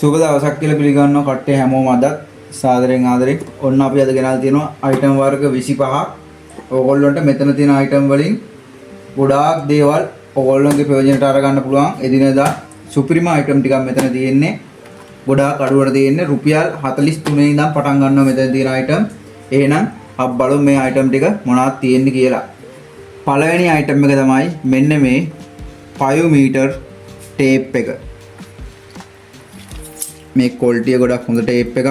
සුබ දවසක් කියලා පිළිගන්නවා කට්ටිය හැමෝම අද සාදරයෙන් ආදරේ. ඔන්න අපි අද ගෙනල්ලා තියෙනවා අයිටම් වර්ග 25ක්. ඕගොල්ලන්ට මෙතන තියෙන අයිටම් වලින් ගොඩාක් දේවල් ඕගොල්ලන්ගේ ප්‍රයෝජනට අරගන්න පුළුවන්. එදිනෙදා සුපිරිම අයිටම් ටිකක් මෙතන තියෙන්නේ. ගොඩාක් අඩුවට තියෙන්නේ රුපියල් 43 ඉඳන් පටන් ගන්නවා මෙතන තියෙන අයිටම්. එහෙනම් අපි බලමු මේ අයිටම් ටික මොනවද තියෙන්නේ කියලා. පළවෙනි අයිටම් එක තමයි මෙන්න මේ 5 මීටර් ටේප් එක. මේ ක්වොලිටි ගොඩක් හොඳ ටේප් එකක්.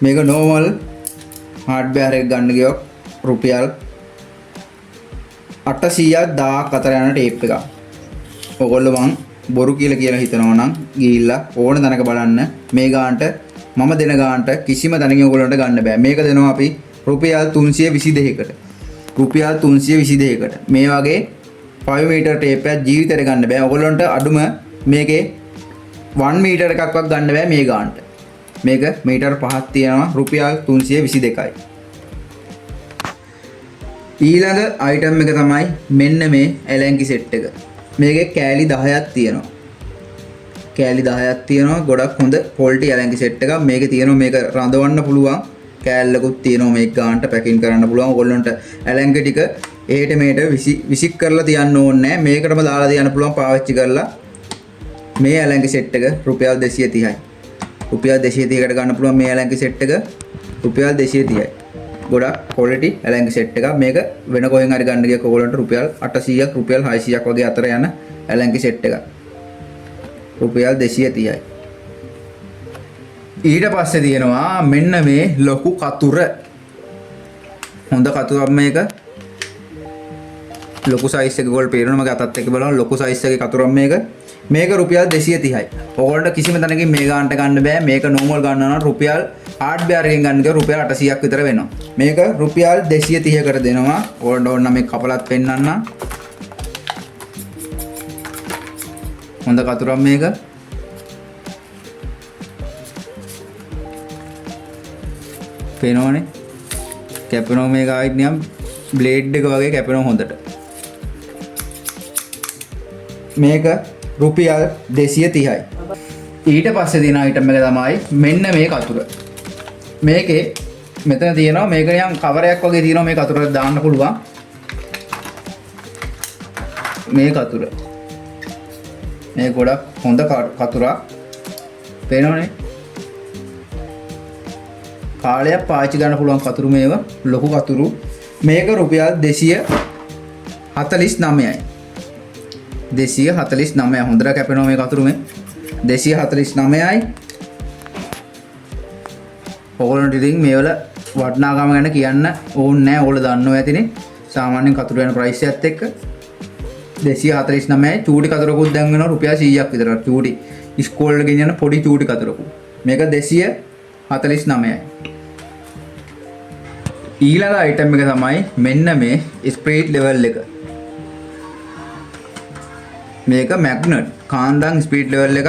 මේක normal hardware එක ගන්න ගියොත් රුපියල් 800ක් 1000ක් අතර යන ටේප් එකක්. ඔයගොල්ලෝ මං බොරු කියලා හිතනවා නම් ගිහිල්ලා ඕන තැනක බලන්න. මේ ගානට මම දෙන ගානට කිසිම තැනකින් ඔයගොල්ලන්ට ගන්න බෑ. මේක දෙනවා අපි රුපියල් 322කට. රුපියල් 322කට. මේ වගේ 5 මීටර් ටේප් එකක් ජීවිතේට ගන්න බෑ. ඔයගොල්ලන්ට අඩුම මේකේ 1 මීටර් එකක්වත් ගන්න බෑ මේ ගානට. මේක මීටර් 5ක් තියෙනවා රුපියල් 322යි. ඊළඟ අයිටම් එක තමයි මෙන්න මේ ඇලැන්කි සෙට් එක. මේකේ කෑලි 10ක් තියෙනවා. කෑලි 10ක් තියෙනවා. ගොඩක් හොඳ ක්වොලිටි ඇලැන්කි සෙට් එකක්. මේකේ තියෙනවා මේක රඳවන්න පුළුවන් කෑල්ලකුත් තියෙනවා මේක ගානට පැකින් කරන්න පුළුවන්. ඔයගොල්ලන්ට ඇලැන්කි ටික එහෙට මෙහෙට විසික් කරලා තියන්න ඕනේ නැහැ. මේකටම දාලා තියන්න පුළුවන් පාවිච්චි කරලා. මේ ඇලැන්කි සෙට් එක රුපියල් 230යි. රුපියල් 230කට ගන්න පුළුවන් මේ ඇලැන්කි සෙට් එක රුපියල් 230යි. ගොඩක් ක්වොලිටි ඇලැන්කි සෙට් එකක්. මේක වෙන කොහෙන් හරි ගන්න ගියොත් ඔයගොල්ලන්ට රුපියල් 800ක් රුපියල් 600ක් වගේ අතර යන ඇලැන්කි සෙට් එකක්. රුපියල් 230යි. ඊට පස්සේ තියෙනවා මෙන්න මේ ලොකු කතුර. හොඳ කතුරක් මේක. ලොකු සයිස් එක ගෝල් පේනවා මගේ අතත් එක්ක බලනවා ලොකු සයිස් එකේ කතුරක් මේක. මේක රුපියල් 230යි. ඔයගොල්ලන්ට කිසිම තැනකින් මේ ගානට ගන්න බෑ. මේක normal ගන්නවා නම් රුපියල් hardware එකෙන් ගන්න ගියොත් රුපියල් 800ක් විතර වෙනවා. මේක රුපියල් 230කට දෙනවා. ඔයගොල්ලන්ට ඕන නම් මේ කපලත් පෙන්නන්න. හොඳ කතුරක් මේක. පේනවනේ. කැපෙනවා මේක ආයිත් නියම් බ්ලේඩ් එක වගේ කැපෙනවා හොඳට. මේක රුපියල් 230යි. ඊට පස්සේ තියෙන අයිටම් එක තමයි මෙන්න මේ කතුර. මේකේ මෙතන තියෙනවා මේක නිකන් කවරයක් වගේ තියෙනවා මේ කතුරට දාන්න පුළුවන්. මේ කතුර. මේ ගොඩක් හොඳ කතුරක්. පේනවනේ. කාලයක් පාවිච්චි ගන්න පුළුවන් කතුරු මේව. ලොකු කතුරු. මේක රුපියල් 249යි. 249 හොඳට කැපෙනවා මේ කතුරු මේ 249යි. ඔයගොල්ලන්ට ඉතින් මේවල වටිනාකම ගැන කියන්න ඕනේ නැහැ. ඔයගොල්ලෝ දන්නවා ඇතිනේ. සාමාන්‍යයෙන් කතුරු යන ප්‍රයිස් එකත් එක්ක 249යි. චූටි කතුරකුත් දැන් වෙනවා රුපියල් 100ක් විතර. චූටි ඉස්කෝලේ වල ගෙනියන පොඩි චූටි කතුරකුත්. මේක 249යි. ඊළඟ අයිටම් එක තමයි මෙන්න මේ ස්ප්‍රීට් ලෙවල් එක. මේක මැග්නට් කාන්දම් ස්පීඩ් ලෙවල් එක.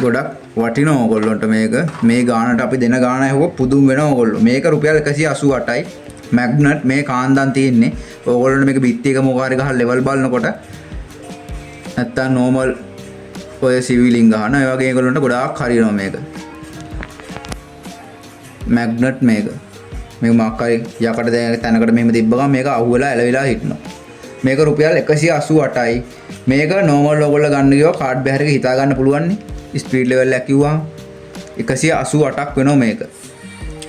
ගොඩක් වටිනවා ඕගොල්ලන්ට මේක. මේ ගානට අපි දෙන ගාන ඇහුවොත් පුදුම වෙනවා ඕගොල්ලෝ. මේක රුපියල් 188යි. මැග්නට් මේ කාන්දම් තියෙන්නේ. ඕගොල්ලන්ට මේක බිත්ති එක මොකක් හරි ගහලා ලෙවල් බලනකොට නැත්තම් normal ඔය සිවිලින් ගහන ඒ වගේ ඒගොල්ලන්ට ගොඩාක් හරියනවා මේක. මැග්නට් මේක. මේක මොකක් හරි යකට දැන තැනකට මෙහෙම තිබ්බ ගමන් මේක අහුවෙලා ඇලවිලා හිටිනවා. මේක රුපියල් 188යි. මේක normal ඔයගොල්ලෝ ගන්න ගියෝ කාඩ් බෑර් එක හිතා ගන්න පුළුවන් නේ. ස්පීඩ් ලෙවල් එක කිව්වම 188ක් වෙනවා මේක.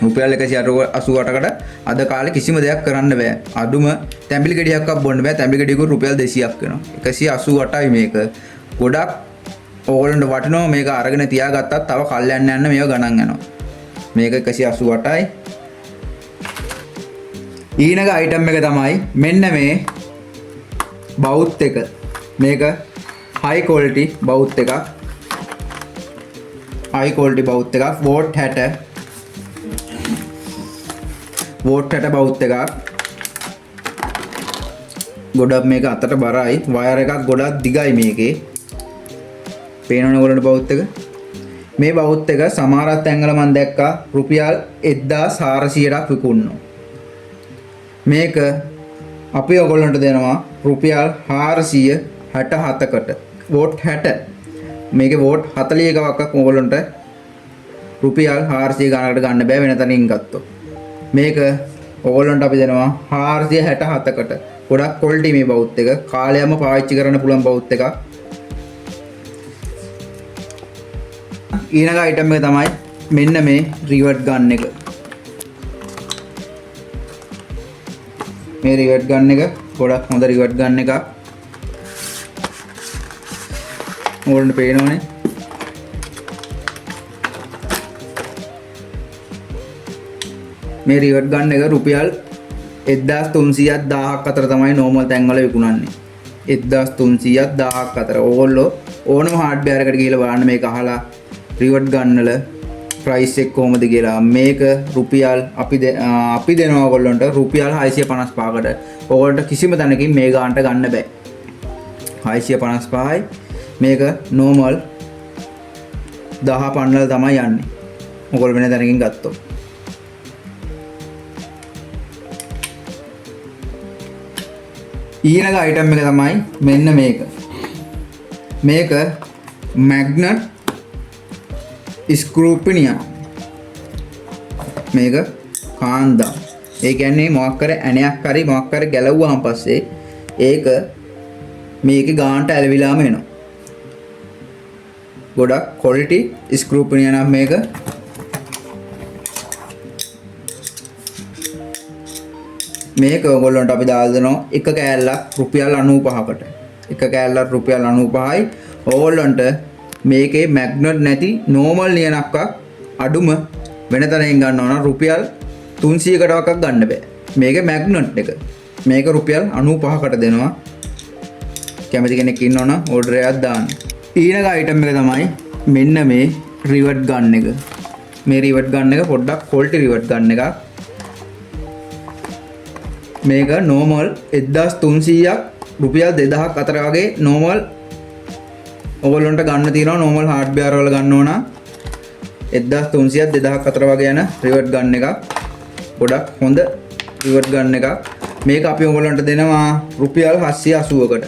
රුපියල් 188කට අද කාලේ කිසිම දෙයක් කරන්න බෑ. අඩුම තැඹිලි ගෙඩියක්වත් බොන්න බෑ. තැඹිලි ගෙඩියක රුපියල් 200ක් වෙනවා. 188යි මේක. ගොඩක් ඕගොල්ලන්ට වටිනවා මේක අරගෙන තියාගත්තත් තව කල් යන්න මේව ගණන් යනවා. මේක 188යි. ඊළඟ අයිටම් එක තමයි මෙන්න මේ බවුත් එක. මේක හයි ක්වොලිටි බවුත් එකක්. හයි ක්වොලිටි බවුත් එකක්. වෝට් 60. වෝට් 60 බවුත් එකක්. ගොඩක් මේක අතට බරයි. වයර් එකක් ගොඩක් දිගයි මේකේ. පේනවනේ ඔයගොල්ලන්ට බවුත් එක. මේ බවුත් එක සමහරක් තැන්වල මම දැක්කා රුපියල් 1400ක් විකුණනවා. මේක අපි ඔයගොල්ලන්ට දෙනවා රුපියල් 467කට වෝට් 60. මේකේ වෝට් 41ක් ඔයගොල්ලන්ට රුපියල් 400 ගණනකට ගන්න බෑ වෙන තැනින් ගත්තොත්. මේක ඔයගොල්ලන්ට අපි දෙනවා 467කට. ගොඩක් ක්වොලිටි මේ බවුත් එක. කාලයම පාවිච්චි කරන්න පුළුවන් බවුත් එකක්. ඊළඟ අයිටම් එක තමයි මෙන්න මේ රිවර්ට් ගන් එක. මේ රිවර්ට් ගන් එක ගොඩක් හොඳ රිවර්ට් ගන් එකක්. ඕගොල්ලන්ට පේනවනේ. මේ රිවර්ට් ගන් එක රුපියල් 1300ක් 1000ක් අතර තමයි නෝමල් තැන්වල විකුණන්නේ. 1300ක් 1000ක් අතර. ඕගොල්ලෝ ඕනම හાર્ඩ්වෙයාර් එකට ගිහලා බලන්න මේක අහලා රිවර්ට් ගන් වල ප්‍රයිස් එක කොහොමද කියලා. මේක රුපියල් අපි දෙනවා ඔයගොල්ලන්ට රුපියල් 655කට. ඔයගොල්ලන්ට කිසිම තැනකින් මේ ගානට ගන්න බෑ. 655යි. මේක නෝමල් 10 පන්නල තමයි යන්නේ. ඔයගොල්ලෝ වෙන තැනකින් ගත්තොත්. ඊළඟ අයිටම් එක තමයි මෙන්න මේක. මේක මැග්නට් ස්ක්‍රූපිනියා. මේක කාන්දා. ඒ කියන්නේ මොකක් කර ඇණයක් හරි මොකක් කර ගැලවුවාන් පස්සේ ඒක මේකේ ගානට ඇලවිලාම එනවා. ගොඩක් ක්වොලිටි ස්ක්‍රූපිනියා නම් මේක. මේක ඔයගොල්ලන්ට අපි දාලා දෙනවා එක කෑල්ලක් රුපියල් 95කට. එක කෑල්ලක් රුපියල් 95යි. ඔයගොල්ලන්ට මේකේ මැග්නට් නැති නෝමල් නියනක්ක් අඩුම වෙන තැනකින් ගන්නවා නම් රුපියල් 300කටවත් ගන්න බෑ. මේකේ මැග්නට් එක. මේක රුපියල් 95කට දෙනවා. කැමති කෙනෙක් ඉන්නවනම් ඕඩර් එකක් දාන්න. ඊළඟ අයිටම් එක තමයි මෙන්න මේ රිවර්ට් ගන් එක. මේ රිවර්ට් ගන් එක පොඩ්ඩක් ක්වොලිටි රිවර්ට් ගන් එකක්. මේක නෝමල් 1300ක් රුපියල් 2000ක් අතර වගේ නෝමල් ඔයගොල්ලන්ට ගන්න තියෙනවා. නෝමල් හાર્ඩ්වෙයාර් වල ගන්න ඕන 1300ක් 2000ක් අතර වගේ යන රිවර්ට් ගන් එකක්. ගොඩක් හොඳ රිවර්ට් ගන් එකක්. මේක අපි ඔයගොල්ලන්ට දෙනවා රුපියල් 780කට.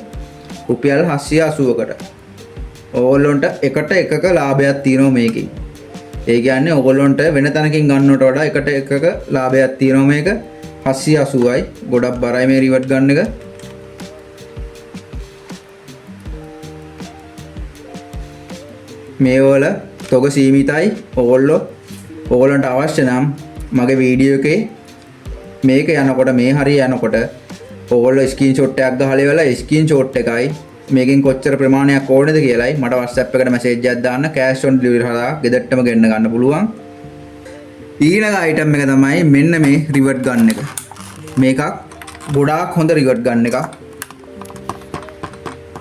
රුපියල් 780කට. ඔයගොල්ලන්ට එකට එකක ලාභයක් තියෙනවා මේකේ. ඒ කියන්නේ ඔයගොල්ලන්ට වෙන තැනකින් ගන්නවට වඩා එකට එකක ලාභයක් තියෙනවා මේක. 780යි. ගොඩක් බරයි මේ රිවර්ට් ගන් එක. මේ වල තොග සීමිතයි. ඔයගොල්ලන්ට අවශ්‍ය නම් මගේ වීඩියෝ එකේ මේක යනකොට මේ හරිය යනකොට ඔයගොල්ලෝ ස්ක්‍රීන්ෂොට් එකක් ගහලා ඉවරලා ස්ක්‍රීන්ෂොට් එකයි මේකෙන් කොච්චර ප්‍රමාණයක් ඕනේද කියලායි මට WhatsApp එකට මැසේජ් එකක් දාන්න. කෑෂ් ඔන් ඩෙලිවරි හරහා ගෙදරටම ගෙන්න ගන්න පුළුවන්. ඊළඟ අයිටම් එක තමයි මෙන්න මේ රිවර්ට් ගන් එක. මේකක් ගොඩාක් හොඳ රිවර්ට් ගන් එකක්.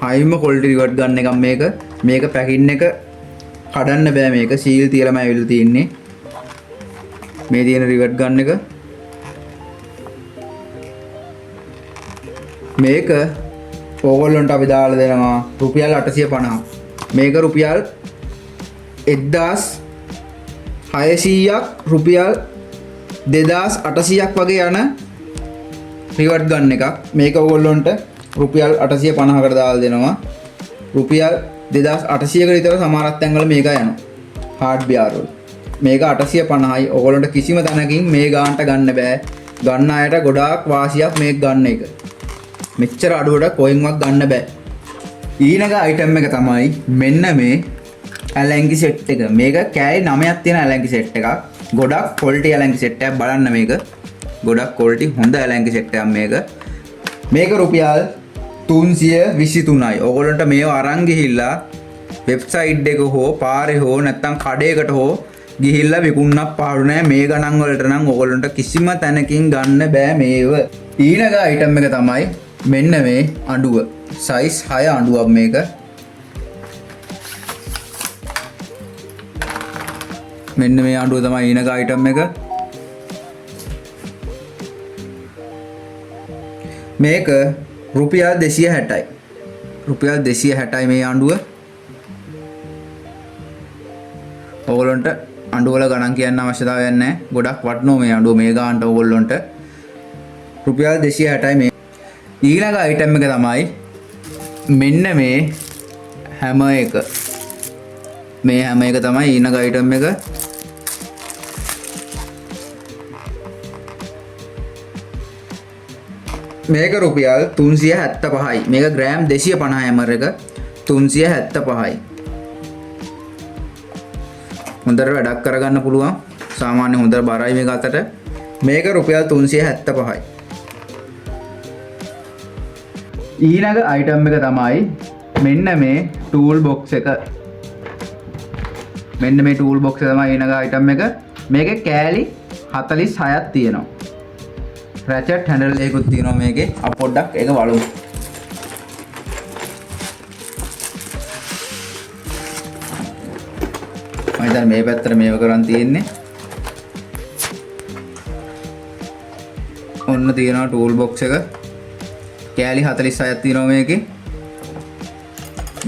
හයිම ක්වොලිටි රිවර්ට් ගන් එකක් මේක. මේක පැකින් එක කඩන්න බෑ. මේක සීල් තියලාම ඇවිල්ලා තියෙන්නේ. මේ තියෙන රිවර්ට් ගන් එක. මේක ඕගොල්ලන්ට අපි දාලා දෙනවා රුපියල් 850. මේක රුපියල් 1600ක් රුපියල් 2800ක් වගේ යන රිවර්ට් ගන් එකක්. මේක ඔයගොල්ලන්ට රුපියල් 850කට දාලා දෙනවා. රුපියල් 2800කට විතර සමහරක් තැන්වල මේක යනවා හાર્ඩ්වෙයාර් වල. මේක 850යි. ඔයගොල්ලන්ට කිසිම තැනකින් මේ ගානට ගන්න බෑ. ගන්න අයට ගොඩාක් වාසියක් මේක ගන්න එක. මෙච්චර අඩුවට කොයින්වත් ගන්න බෑ. ඊළඟ අයිටම් එක තමයි මෙන්න මේ ඇලැන්ගි සෙට් එක. මේක කෑලි 9ක් තියෙන ඇලැන්ගි සෙට් එකක්. ගොඩක් ක්වොලිටි ඇලැන්ගි සෙට් එකක්. බලන්න මේක. ගොඩක් ක්වොලිටි හොඳ ඇලැන්ගි සෙට් එකක් මේක. මේක රුපියල් 323යි. ඔයගොල්ලන්ට මේව අරන් ගිහිල්ලා වෙබ්සයිට් එක හෝ පාරේ හෝ නැත්නම් කඩේකට හෝ ගිහිල්ලා විකුණන්නත් පාඩු නෑ. මේ ගණන් වලට නම් ඔයගොල්ලන්ට කිසිම තැනකින් ගන්න බෑ මේව. ඊළඟ අයිටම් එක තමයි මෙන්න මේ අඬුව. සයිස් 6 අඬුවක් මේක. මෙන්න මේ අඬුව තමයි ඊළඟ අයිටම් එක. මේක රුපියල් 260යි. රුපියල් 260යි මේ අඬුව. ඔයගොල්ලන්ට අඬුව වල ගණන් කියන්න අවශ්‍යතාවයක් නැහැ. ගොඩක් වටිනවා මේ අඬුව. මේ ගානට ඔයගොල්ලන්ට රුපියල් 260යි මේ. ඊළඟ අයිටම් එක තමයි මෙන්න මේ හැම එක. මේ හැම එක තමයි ඊළඟ අයිටම් එක. මේක රුපියල් 375යි. මේක ග්‍රෑම් 250 හැමර් එක 375යි. හොඳට වැඩක් කරගන්න පුළුවන්. සාමාන්‍ය හොඳට බරයි මේක අතට. මේක රුපියල් 375යි. ඊළඟ අයිටම් එක තමයි මෙන්න මේ ටූල් බොක්ස් එක. මෙන්න මේ ටූල් බොක්ස් එක තමයි ඊළඟ අයිටම් එක. මේකේ කෑලි 46ක් තියෙනවා. රැචට් හැන්ඩල් එකකුත් තියෙනවා මේකේ. අප පොඩ්ඩක් ඒක බලමු. මම දැන් මේ පැත්තට මේව කරන් තියෙන්නේ. ඔන්න තියෙනවා ටූල් බොක්ස් එක. කෑලි 46ක් තියෙනවා මේකේ.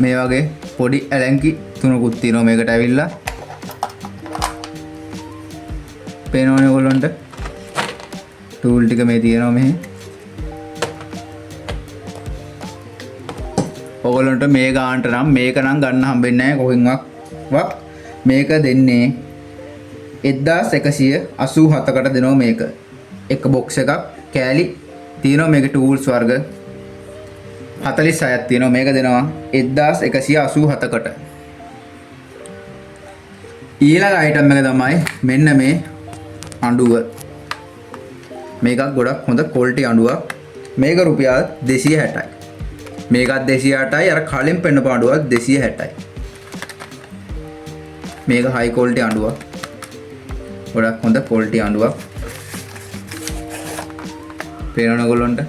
මේ වගේ පොඩි ඇලැන්කි තුනකුත් තියෙනවා මේකට ඇවිල්ලා. පේනවනේ ඔයගොල්ලන්ට. ටූල් ටික මේ තියෙනවා මෙහි. ඔයගොල්ලන්ට මේ ගානට නම් මේක නම් ගන්න හම්බෙන්නේ නැහැ කොහෙන්වත්. මේක දෙන්නේ 1187කට දෙනවා මේක. එක බොක්ස් එකක් කෑලි තියෙනවා මේක ටූල්ස් වර්ග 46ක් තියෙනවා. මේක දෙනවා 1187කට. ඊළඟ අයිටම් එක තමයි මෙන්න මේ අඬුව. මේකත් ගොඩක් හොඳ ක්වොලිටි අඬුවක්. මේක රුපියල් 260යි. මේකත් 260යි. අර කලින් පෙන්නපු අඬුවත් 260යි. මේක හයි ක්වොලිටි අඬුවක්. ගොඩක් හොඳ ක්වොලිටි අඬුවක්. පේනවද ඔයගොල්ලන්ට?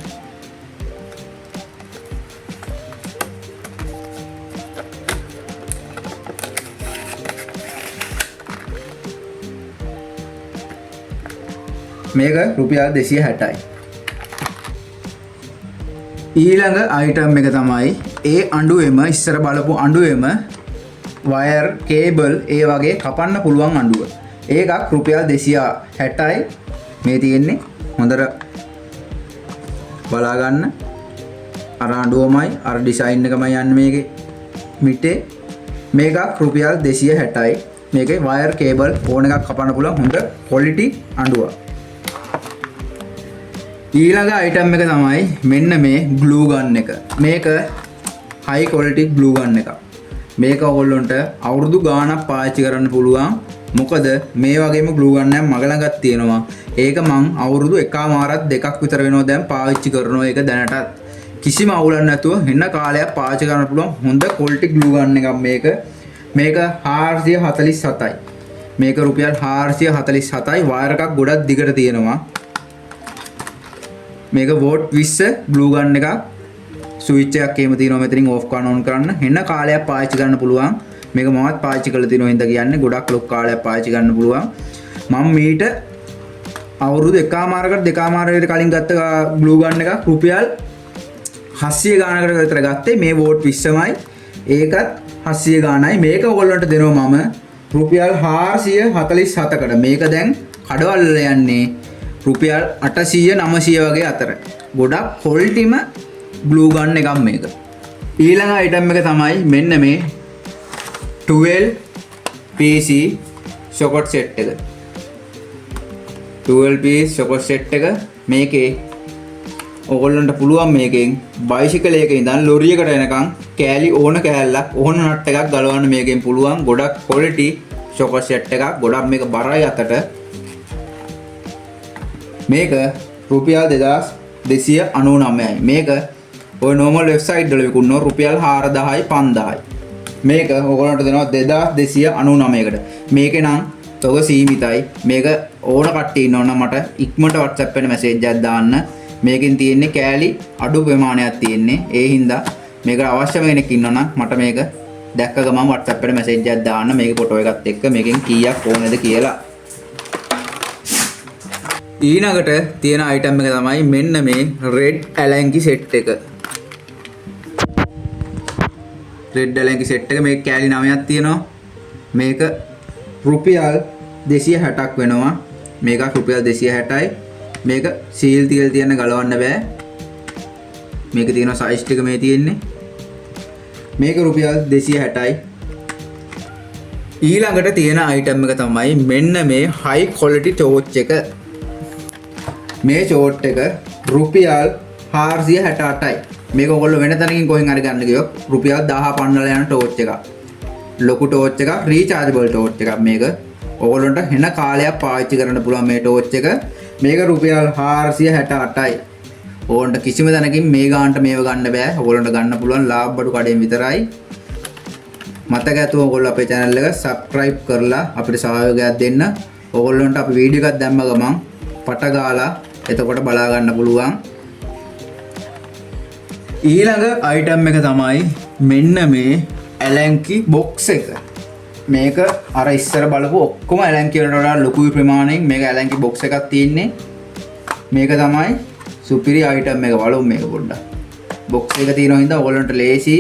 මේක රුපියල් 260යි. ඊළඟ අයිටම් එක තමයි ඒ අඬුවෙම ඉස්සර බලපු අඬුවෙම වයර් කේබල් ඒ වගේ කපන්න පුළුවන් අඬුව. ඒකක් රුපියල් 260යි මේ තියෙන්නේ. හොඳට බලා ගන්න. අර අඬුවමයි අර ඩිසයින් එකමයි යන්නේ මේකේ මිටේ. මේකක් රුපියල් 260යි. මේකේ වයර් කේබල් ඕන එකක් කපන්න පුළුවන් හොඳ ක්වොලිටි අඬුවක්. ඊළඟ අයිටම් එක තමයි මෙන්න මේ ග්ලූ ගන් එක. මේක හයි ක්වොලිටි ග්ලූ ගන් එකක්. මේක ඔයගොල්ලන්ට අවුරුදු ගාණක් පාවිච්චි කරන්න පුළුවන්. මොකද මේ වගේම ග්ලූ ගන් එකක් මග ළඟත් තියෙනවා. ඒක මං අවුරුදු එකමාරක් දෙකක් විතර වෙනවා දැන් පාවිච්චි කරනවා. ඒක දැනටත් කිසිම අවුලක් නැතුව වෙන කාලයක් පාවිච්චි කරන්න පුළුවන් හොඳ ක්වොලිටි ග්ලූ ගන් එකක් මේක. මේක 447යි. මේක රුපියල් 447යි. වයර් එකක් ගොඩක් දිගට තියෙනවා. මේක වෝට් 20 ග්ලූ ගන් එකක්. ස්විච් එකක් එහෙම තියෙනවා මෙතනින් ඕෆ් කරන ඔන් කරන්න. වෙන කාලයක් පාවිච්චි කරන්න පුළුවන්. මේක මමත් පාවිච්චි කරලා තියෙනවා හින්දා කියන්නේ ගොඩක් ලොකු කාලයක් පාවිච්චි කරන්න පුළුවන්. මම මීට අවුරුදු එකමාරකට දෙකමාරකට කලින් ගත්ත ග්ලූ ගන් එක රුපියල් 700 ගානකට විතර ගත්තේ. මේ වෝට් 20යි. ඒකත් 700 ගානයි. මේක ඔයගොල්ලන්ට දෙනවා මම රුපියල් 447කට. මේක දැන් කඩවල යන්නේ රුපියල් 800 900 වගේ අතර. ගොඩක් ක්වොලිටිම ග්ලූ ගන් එකක් මේක. ඊළඟ අයිටම් එක තමයි මෙන්න මේ 12 PC සොකට් සෙට් එක. 12 piece සොකට් සෙට් එක. මේකේ ඔයගොල්ලන්ට පුළුවන් මේකෙන් බයිසිකල් එකක ඉඳන් ලොරියකට එනකන් කෑලි ඕන කෑල්ලක් ඕන නට් එකක් ගලවන්න මේකෙන් පුළුවන්. ගොඩක් ක්වොලිටි සොකට් සෙට් එකක්. ගොඩක් මේක බරයි අතට. මේක රුපියල් 2299යි. මේක ඔය normal website වල විකුණනවා රුපියල් 4000යි 5000යි. මේක ඔයගොල්ලන්ට දෙනවා 2299කට. මේකේ නම් තොග සීමිතයි. මේක ඕන කට්ටිය ඉන්නවනම් මට ඉක්මනට WhatsApp එකේ මැසේජ් එකක් දාන්න. මේකෙන් තියෙන්නේ කෑලි අඩු ප්‍රමාණයක් තියෙන්නේ. ඒ හින්දා මේක අවශ්‍යම කෙනෙක් ඉන්නවනම් මට මේක දැක්ක ගමන් WhatsApp එකට මැසේජ් එකක් දාන්න. මේකේ ෆොටෝ එකත් එක්ක මේකෙන් කීයක් ඕනද කියලා. ඊළඟට තියෙන අයිටම් එක තමයි මෙන්න මේ රෙඩ් ඇලැන්කි සෙට් එක. රෙඩ් ඇලැන්කි සෙට් එක මේක කෑලි 9ක් තියෙනවා. මේක රුපියල් 260ක් වෙනවා. මේක රුපියල් 260යි. මේක සීල් තියලා තියෙන ගලවන්න බෑ. මේක තියෙනවා සයිස් ටික මේ තියෙන්නේ. මේක රුපියල් 260යි. ඊළඟට තියෙන අයිටම් එක තමයි මෙන්න මේ හයි ක්වොලිටි ටෝච් එක. මේ ටෝච් එක රුපියල් 468යි. මේක ඔයගොල්ලෝ වෙන තැනකින් කොහෙන් හරි ගන්න ගියොත් රුපියල් 1000 පන්නලා යන ටෝච් එකක්. ලොකු ටෝච් එකක්, රීචාර්ජබල් ටෝච් එකක්. මේක ඔයගොල්ලන්ට හෙන කාලයක් පාවිච්චි කරන්න පුළුවන් මේ ටෝච් එක. මේක රුපියල් 468යි. ඕගොල්ලන්ට කිසිම තැනකින් මේ ගානට මේව ගන්න බෑ. ඔයගොල්ලන්ට ගන්න පුළුවන් ලාභබඩු කඩෙන් විතරයි. මතක ඇතුව ඔයගොල්ලෝ අපේ channel එක subscribe කරලා අපිට සහයෝගයක් දෙන්න. ඔයගොල්ලන්ට අපි වීඩියෝ එකක් දැම්ම ගමන් පට ගාලා එතකොට බලා ගන්න පුළුවන්. ඊළඟ item එක තමයි මෙන්න මේ ඇලන්කි box එක. මේක අර ඉස්සර බලපු ඔක්කොම ඇලන්කි වලට වඩා ලොකු ප්‍රමාණයෙන් මේක ඇලන්කි box එකක් තියෙන්නේ. මේක තමයි සුපිරි item එක. බලමු මේක පොඩ්ඩක්. box එක තියෙනවා හින්දා ඔයගොල්ලන්ට ලේසි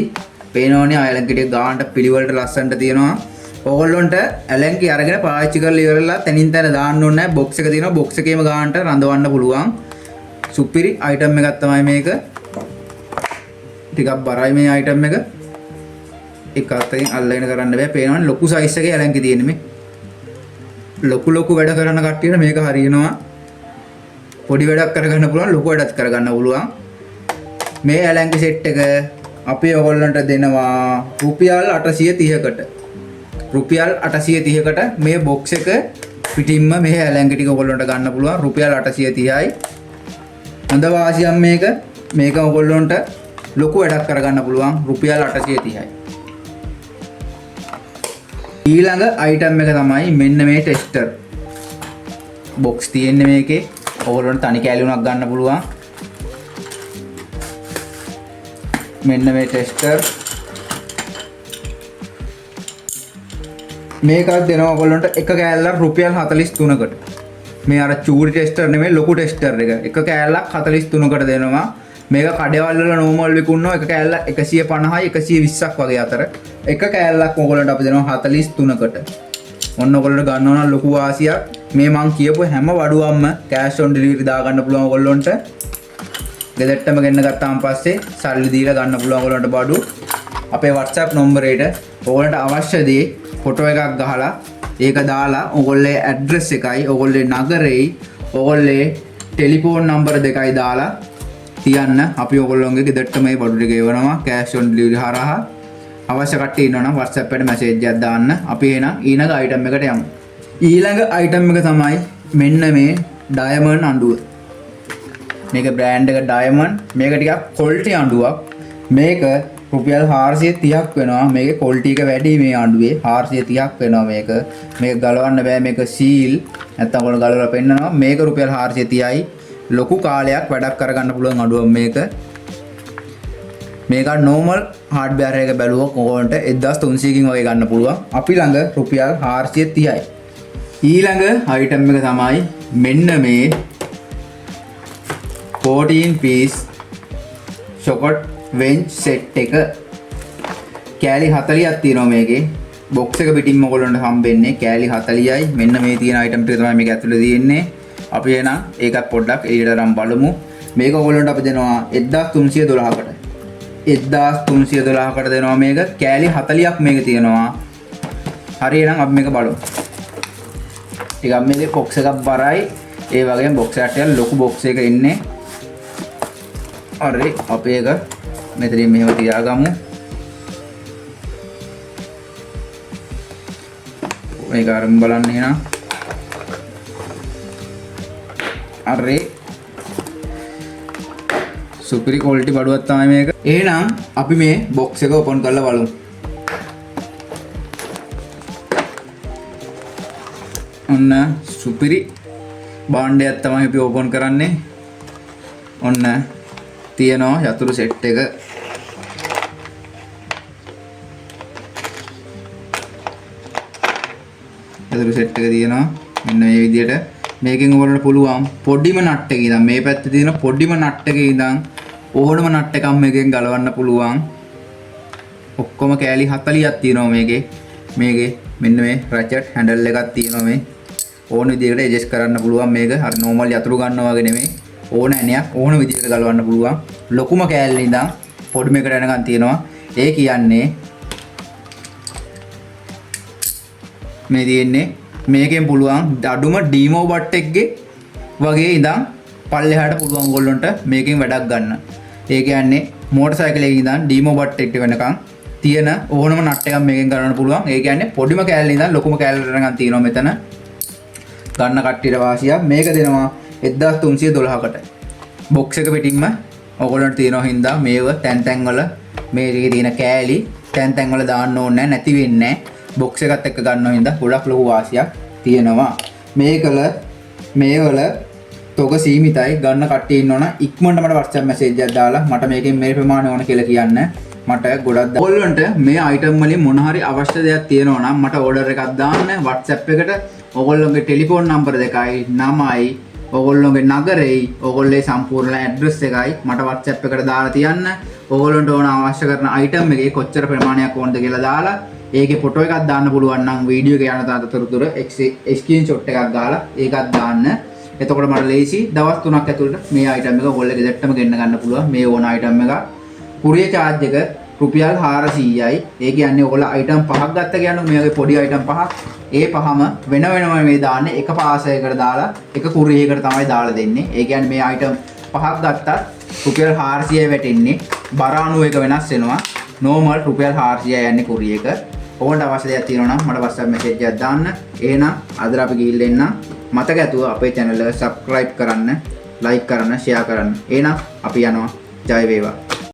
පේනෝනේ ඇලන්කි ටික ගානට පිළිවෙලට ලස්සනට තියෙනවා. ඔයගොල්ලන්ට ඇලන්කි අරගෙන පාවිච්චි කරලා ඉවරලා තනින් තන දාන්න ඕනේ නැහැ. box එක තියෙනවා. box එකේම ගානට රඳවන්න පුළුවන්. සුපිරි item එකක් තමයි මේක. ටිකක් බරයි මේ item එක. එක අතකින් අල්ලගෙන කරන්න බෑ. පේනවනේ ලොකු size එකේ ඇලන්කි තියෙන්නේ මේ. ලොකු වැඩ කරන කට්ටියට මේක හරියනවා. පොඩි වැඩක් කරගන්න පුළුවන්, ලොකු වැඩක් කරගන්න පුළුවන්. මේ ඇලන්කි සෙට් එක අපි ඔයගොල්ලන්ට දෙනවා රුපියල් 830කට. රුපියල් 830කට මේ box එක පිටින්ම මේ ඇලන්කි ටික ඔයගොල්ලන්ට ගන්න පුළුවන්. රුපියල් 830යි. හොඳ වාසියක් මේක. මේක ඔයගොල්ලන්ට ලොකු වැඩක් කරගන්න පුළුවන්. රුපියල් 830යි. ඊළඟ item එක තමයි මෙන්න මේ ටෙස්ටර්. box තියෙන්නේ මේකේ. ඔයගොල්ලන්ට තනි කෑලි උනක් ගන්න පුළුවන්. මෙන්න මේ ටෙස්ටර්. මේකත් දෙනවා ඔයගොල්ලන්ට එක කෑල්ලක් රුපියල් 43කට. මේ අර චූරි ටෙස්ටර් නෙමෙයි ලොකු ටෙස්ටර් එක. එක කෑල්ලක් 43කට දෙනවා. මේක කඩේවල් වල නෝමල් විකුණනවා. එක කෑල්ලක් 150යි 120ක් වගේ අතර. එක කෑල්ලක් ඔයගොල්ලන්ට අපි දෙනවා 43කට. ඔන්න ඔයගොල්ලන්ට ගන්න ඕන ලොකු වාසියක්. මේ මං කියපු හැම වඩුවක්ම cash on delivery දා ගන්න පුළුවන් ඔයගොල්ලන්ට. ගෙදරටම ගෙන්න ගත්තාන් පස්සේ සල්ලි දීලා ගන්න පුළුවන් ඔයගොල්ලන්ට බඩු. අපේ WhatsApp නම්බරේට ඔයගොල්ලන්ට අවශ්‍ය දේ ෆොටෝ එකක් ගහලා ඒක දාලා ඔයගොල්ලේ ඇඩ්‍රස් එකයි ඔයගොල්ලේ නගරෙයි ඔයගොල්ලේ ටෙලිෆෝන් නම්බර දෙකයි දාලා තියන්න. අපි ඔයගොල්ලෝගේ ගෙදරට මේ බඩු ටික එවනවා cash on delivery හරහා. අවශ්‍ය කට්ටිය ඉන්නවනම් WhatsApp එකට මැසේජ් එකක් දාන්න. අපි එහෙනම් ඊළඟ item එකට යමු. ඊළඟ item එක තමයි මෙන්න මේ diamond අඬුව. මේක brand එක diamond. මේක ටිකක් quality අඬුවක්. මේක රුපියල් 430ක් වෙනවා. මේකේ quality එක වැඩි මේ අඬුවේ. 430ක් වෙනවා මේක. මේක ගලවන්න බෑ. මේක seal. නැත්තම් ඔයගොල්ලෝ ගලවලා පෙන්නනවා. මේක රුපියල් 430යි. ලොකු කාලයක් වැඩක් කරගන්න පුළුවන් අඬුවක් මේක. මේක normal hardware එක බැලුවොත් ඔයගොල්ලන්ට 1300කින් වගේ ගන්න පුළුවන්. අපි ළඟ රුපියල් 430යි. ඊළඟ item එක තමයි මෙන්න මේ 14 piece chocolate wench set එක. කෑලි 40ක් තියෙනවා මේකේ. box එක පිටින්ම ඔයගොල්ලන්ට හම්බෙන්නේ කෑලි 40යි. මෙන්න මේ තියෙන item ටික තමයි මේක ඇතුලේ තියෙන්නේ. අපි එහෙනම් ඒකත් පොඩ්ඩක් එළියට අරන් බලමු. මේක ඔයගොල්ලන්ට අපි දෙනවා 1312කට. 1312කට දෙනවා මේක. කෑලි 40ක් මේක තියෙනවා. හරි එහෙනම් අපි මේක බලමු. ටිකක් මේකේ box එකක් බරයි. ඒ වගේම box එකට ලොකු box එක ඉන්නේ. හරි අපි ඒක මෙතනින් මෙහෙම තියාගමු. මේක අරන් බලන්න එහෙනම්. හරි සුපිරි quality බඩුවක් තමයි මේක. එහෙනම් අපි මේ box එක open කරලා බලමු. ඔන්න සුපිරි භාණ්ඩයක් තමයි අපි open කරන්නේ. ඔන්න තියෙනවා යතුරු set එක. යතුරු set එක තියෙනවා මෙන්න මේ විදිහට. මේකෙන් ඔයගොල්ලන්ට පුළුවන් පොඩිම නට් එකේ ඉඳන් මේ පැත්තේ තියෙන පොඩිම නට් එකේ ඉඳන් ඕනම නට් එකක් මේකෙන් ගලවන්න පුළුවන්. ඔක්කොම කෑලි 40ක් තියෙනවා මේකේ. මේකේ මෙන්න මේ රැචට් හැන්ඩල් එකක් තියෙනවා මේ. ඕන විදිහකට ඇඩ්ජස්ට් කරන්න පුළුවන් මේක. හරි normal යතුරු ගන්නවා වගේ නෙමෙයි. ඕන ඇණයක් ඕන විදිහට ගලවන්න පුළුවන්. ලොකුම කෑල්ල ඉඳන් පොඩි එකකට යනකම් තියෙනවා. ඒ කියන්නේ මේ තියෙන්නේ මේකෙන් පුළුවන් අඩුම ඩීමෝ බට් එකගේ වගේ ඉඳන් පල්ලෙහාට පුළුවන් ඔයගොල්ලන්ට මේකෙන් වැඩක් ගන්න. ඒ කියන්නේ මෝටර් සයිකලේ ඉඳන් ඩීමෝ බට් එකට වෙනකන් තියෙන ඕනම නට් එකක් මේකෙන් ගන්න පුළුවන්. ඒ කියන්නේ පොඩිම කෑල්ල ඉඳන් ලොකුම කෑල්ලට යනකම් තියෙනවා මෙතන. ගන්න කට්ටියට වාසියක්. මේක දෙනවා 1312කට. බොක්ස් එක පිටින්ම ඔයගොල්ලන්ට තියෙනවා හින්දා මේව තැන් තැන් වල මේකේ තියෙන කෑලි තැන් තැන් වල දාන්න ඕනේ නැති වෙන්නේ නැහැ. බොක්ස් එකත් එක්ක ගන්නවා හින්දා ගොඩක් ලොකු වාසියක් තියෙනවා. මේවල තොග සීමිතයි. ගන්න කට්ටිය ඉන්නවනම් ඉක්මනට මට WhatsApp message එකක් දාලා මට මේකෙන් මේ ප්‍රමාණය ඕන කියලා කියන්න. මට ගොඩක් ඔයගොල්ලන්ට මේ item වලින් මොන හරි අවශ්‍ය දෙයක් තියෙනවා නම් මට order එකක් දාන්න WhatsApp එකට. ඔයගොල්ලෝගේ ටෙලිෆෝන් නම්බර දෙකයි 9යි ඔයගොල්ලෝගේ නගරෙයි ඔයගොල්ලේ සම්පූර්ණ ඇඩ්‍රස් එකයි මට WhatsApp එකට දාලා තියන්න. ඔයගොල්ලන්ට ඕන අවශ්‍ය කරන item එකේ කොච්චර ප්‍රමාණයක් ඕනද කියලා දාලා ඒකේ ෆොටෝ එකක් දාන්න පුළුවන් නම් වීඩියෝ එක යන තනතුරු ස්ක්‍රීන්ෂොට් එකක් දාලා ඒකත් දාන්න. එතකොට මට ලේසි දවස් 3ක් ඇතුළත මේ item එක ඔයගොල්ලෝ ගෙදරටම ගෙන්න ගන්න පුළුවන්. මේ ඕන item එක courier charge එක රුපියල් 400යි. ඒ කියන්නේ ඔයගොල්ලෝ item 5ක් ගත්ත කියන්නේ මේ වගේ පොඩි item 5ක්. ඒ පහම වෙන වෙනම මේ දාන්නේ එක පාසයකට දාලා එක courier එකකට තමයි දාලා දෙන්නේ. ඒ කියන්නේ මේ item 5ක් ගත්තත් රුපියල් 400යි වැටෙන්නේ. බර අණු එක වෙනස් වෙනවා. normal රුපියල් 400යි යන්නේ courier එක. ඕකට අවශ්‍ය දෙයක් තියෙනවා නම් මට WhatsApp message එකක් දාන්න. එහෙනම් අද අපි ගිහිල්ලා එන්න. මතක ඇතුව අපේ channel එක subscribe කරන්න, like කරන්න, share කරන්න. එහෙනම් අපි යනවා. ජය වේවා.